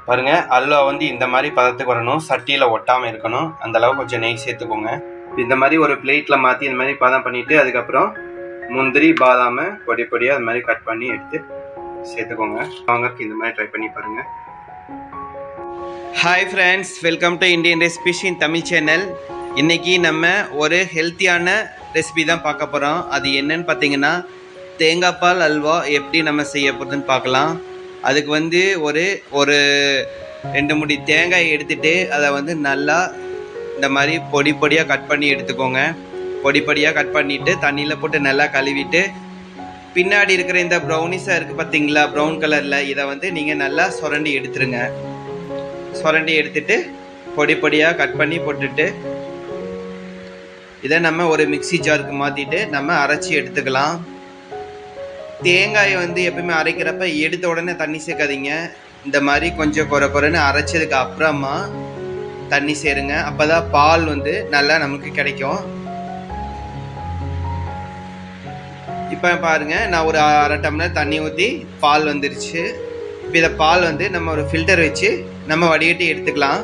பாருங்க, அல்வா வந்து இந்த மாதிரி பதத்துக்கு வரணும், சட்டியில் ஒட்டாமல் இருக்கணும். அந்த அளவுக்கு கொஞ்சம் நெய் சேர்த்துக்கோங்க. இந்த மாதிரி ஒரு பிளேட்டில் மாற்றி இந்த மாதிரி பதம் பண்ணிவிட்டு அதுக்கப்புறம் முந்திரி பாதாமை பொடி பொடியாக அது மாதிரி கட் பண்ணி எடுத்து சேர்த்துக்கோங்க. வாங்கறதுக்கு இந்த மாதிரி ட்ரை பண்ணி பாருங்கள். Hi friends, welcome to Indian recipes in Tamil channel. இன்றைக்கி நம்ம ஒரு ஹெல்த்தியான ரெசிபி தான் பார்க்க போகிறோம். அது என்னன்னு பார்த்தீங்கன்னா, தேங்காய் பால் அல்வா எப்படி நம்ம செய்ய போகிறதுன்னு பார்க்கலாம். அதுக்கு வந்து ஒரு 2 முடி தேங்காய் எடுத்துகிட்டு அதை வந்து நல்லா இந்த மாதிரி பொடி பொடியாக கட் பண்ணி எடுத்துக்கோங்க. பொடி பொடியாக கட் பண்ணிவிட்டு தண்ணியில் போட்டு நல்லா கழுவிட்டு, பின்னாடி இருக்கிற இந்த ப்ரௌனிஸாக இருக்குது பார்த்தீங்களா, ப்ரௌன் கலரில், இதை வந்து நீங்கள் நல்லா சுரண்டி எடுத்துருங்க. சுரண்டி எடுத்துட்டு பொடி பொடியாக கட் பண்ணி போட்டுட்டு இதை நம்ம ஒரு மிக்சி ஜாருக்கு மாற்றிட்டு நம்ம அரைச்சி எடுத்துக்கலாம். தேங்காயை வந்து எப்பவுமே அரைக்கிறப்ப எடுத்த உடனே தண்ணி சேர்க்காதீங்க. இந்த மாதிரி கொஞ்சம் குறைன்னு அரைச்சதுக்கு அப்புறமா தண்ணி சேருங்க. அப்போ தான் பால் வந்து நல்லா நமக்கு கிடைக்கும். இப்போ பாருங்கள், நான் ஒரு 1/2 டம்ளர் தண்ணி ஊற்றி பால் வந்துருச்சு. இப்போ இதை பால் வந்து நம்ம ஒரு ஃபில்டர் வச்சு நம்ம வடிகட்டி எடுத்துக்கலாம்.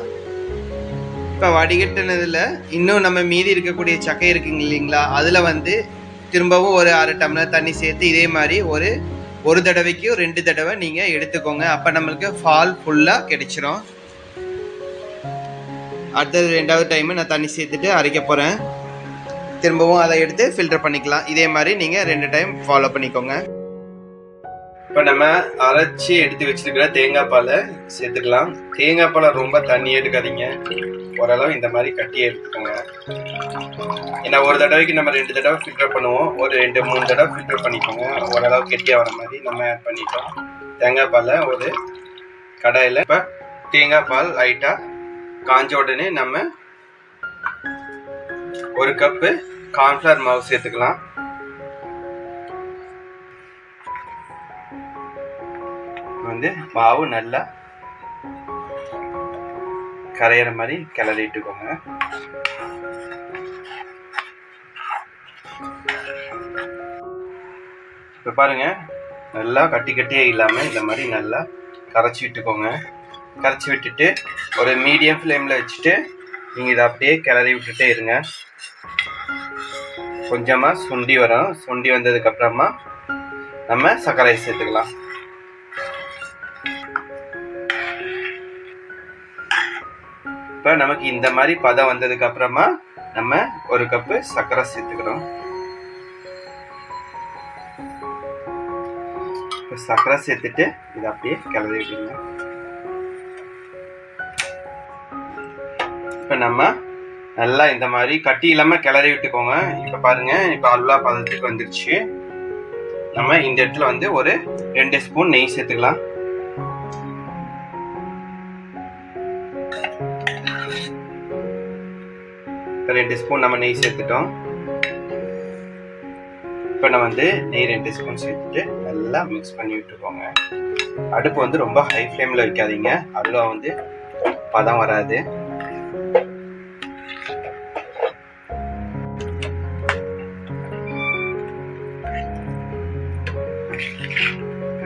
இப்போ வடிகட்டினதில் இன்னும் நம்ம மீதி இருக்கக்கூடிய சக்கை இருக்குங்க இல்லைங்களா, அதில் வந்து திரும்பவும் ஒரு 1/2 டம்ளர் தண்ணி சேர்த்து இதே மாதிரி ஒரு தடவைக்கு 2 தடவை நீங்கள் எடுத்துக்கோங்க. அப்போ நம்மளுக்கு பால் ஃபுல்லாக கிடைச்சிரும். அடுத்தது 2வது டைமு நான் தண்ணி சேர்த்துட்டு அரைக்க போகிறேன். திரும்பவும் அதை எடுத்து ஃபில்டர் பண்ணிக்கலாம். இதே மாதிரி நீங்கள் 2 டைம் ஃபாலோ பண்ணிக்கோங்க. இப்போ நம்ம அரைச்சி எடுத்து வச்சிருக்கிற தேங்காய் பாலை சேர்த்துக்கலாம். தேங்காய் பாலை ரொம்ப தண்ணி எடுக்காதீங்க, ஓரளவு இந்த மாதிரி கட்டி எடுத்துக்கோங்க. ஏன்னா ஒரு தடவைக்கு நம்ம 2 தடவை ஃபில்டர் பண்ணுவோம். ஒரு 2-3 தடவை ஃபில்டர் பண்ணிக்கோங்க. ஓரளவு கெட்டியாக வர மாதிரி நம்ம ஆட் பண்ணிட்டோம். தேங்காய் பாலை ஒரு கடாயில் இப்போ தேங்காய் பால் லைட்டாக காஞ்ச உடனே நம்ம 1 கப்பு கார்ன்ஃப்ளவர் மாவு சேர்த்துக்கலாம். வந்து மாவு நல்லா கரையிற மாதிரி கிளறிட்டுக்கோங்க. இப்போ பாருங்க, நல்லா கட்டியே இல்லாமல் இந்த மாதிரி நல்லா கரைச்சி விட்டுக்கோங்க. கரைச்சி விட்டுட்டு ஒரு மீடியம் ஃப்ளேமில் வச்சுட்டு நீங்கள் இதை அப்படியே கிளறி விட்டுட்டே இருங்க. கொஞ்சமாக சுண்டி வரும். சுண்டி வந்ததுக்கப்புறமா நம்ம சர்க்கரை சேர்த்துக்கலாம். இப்போ நமக்கு இந்த மாதிரி பதம் வந்ததுக்கப்புறமா நம்ம 1 கப்பு சர்க்கரை சேர்த்துக்கிறோம். இப்போ சர்க்கரை சேர்த்துட்டு இதை அப்படியே கிளறி விடுங்க. இப்போ நம்ம நல்லா இந்த மாதிரி கட்டி இல்லாமல் கிளறி விட்டுக்கோங்க. இப்போ பாருங்க, இப்போ அல்வா பதத்துக்கு வந்துருச்சு. நம்ம இந்த இடத்துல வந்து ஒரு 2 ஸ்பூன் நெய் சேர்த்துக்கலாம். இப்போ 2 ஸ்பூன் நம்ம நெய் சேர்த்துட்டோம். இப்போ நம்ம வந்து நெய் 2 ஸ்பூன் சேர்த்துட்டு நல்லா மிக்ஸ் பண்ணி விட்டுக்கோங்க. அடுப்பு வந்து ரொம்ப ஹை ஃப்ளேமில் வைக்காதீங்க, அல்வா வந்து பதம் வராது.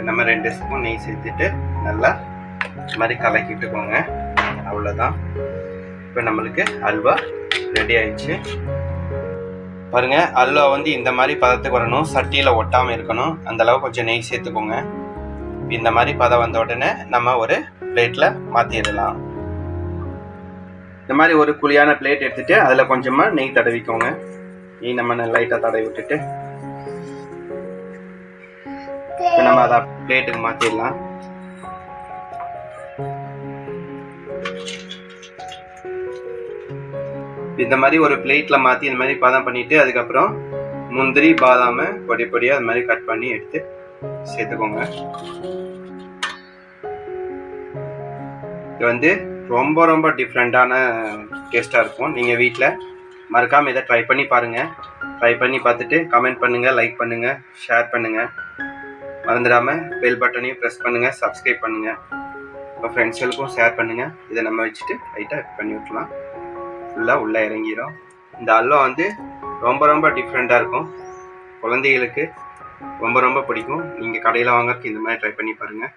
நம்ம 2 ஸ்பூன் நெய் சேர்த்துட்டு நல்லா இந்த மாதிரி கலக்கிட்டுக்கோங்க. அவ்வளோதான். இப்போ நம்மளுக்கு அல்வா ரெடி ஆயிடுச்சு. பாருங்க, அல்வா வந்து இந்த மாதிரி பதத்துக்கு வரணும், சட்டியில் ஒட்டாமல் இருக்கணும். அந்த அளவுக்கு கொஞ்சம் நெய் சேர்த்துக்கோங்க. இந்த மாதிரி பதம் வந்த உடனே நம்ம ஒரு பிளேட்டில் மாற்றிடலாம். இந்த மாதிரி ஒரு குழியான பிளேட் எடுத்துட்டு அதில் கொஞ்சமாக நெய் தடவிக்கோங்க. நெய் நம்ம லைட்டாக தடவி விட்டுட்டு இப்போ நம்ம அதை பிளேட்டுக்கு மாற்றிடலாம். இந்த மாதிரி ஒரு பிளேட்டில் மாற்றி இந்த மாதிரி பதம் பண்ணிவிட்டு அதுக்கப்புறம் முந்திரி பாதாமை பொடி பொடியாக அது மாதிரி கட் பண்ணி எடுத்து சேர்த்துக்கோங்க. இது வந்து ரொம்ப டிஃப்ரெண்ட்டான டேஸ்ட்டாக இருக்கும். நீங்கள் வீட்டில் மறக்காமல் இதை ட்ரை பண்ணி பாருங்கள். ட்ரை பண்ணி பார்த்துட்டு கமெண்ட் பண்ணுங்கள், லைக் பண்ணுங்கள், ஷேர் பண்ணுங்கள். மறந்துடாமல் பெல் பட்டனையும் ப்ரெஸ் பண்ணுங்கள், சப்ஸ்கிரைப் பண்ணுங்கள். உங்கள் ஃப்ரெண்ட்ஸ்களுக்கும் ஷேர் பண்ணுங்கள். இதை நம்ம வச்சுட்டு லைட்டாக பண்ணி விட்டுலாம். ஃபுல்லாக உள்ளே இறங்கிடும். இந்த அல்வா வந்து ரொம்ப டிஃப்ரெண்ட்டாக இருக்கும். குழந்தைகளுக்கு ரொம்ப பிடிக்கும். நீங்கள் கடையில் வாங்கறதுக்கு இந்த மாதிரி ட்ரை பண்ணி பாருங்கள்.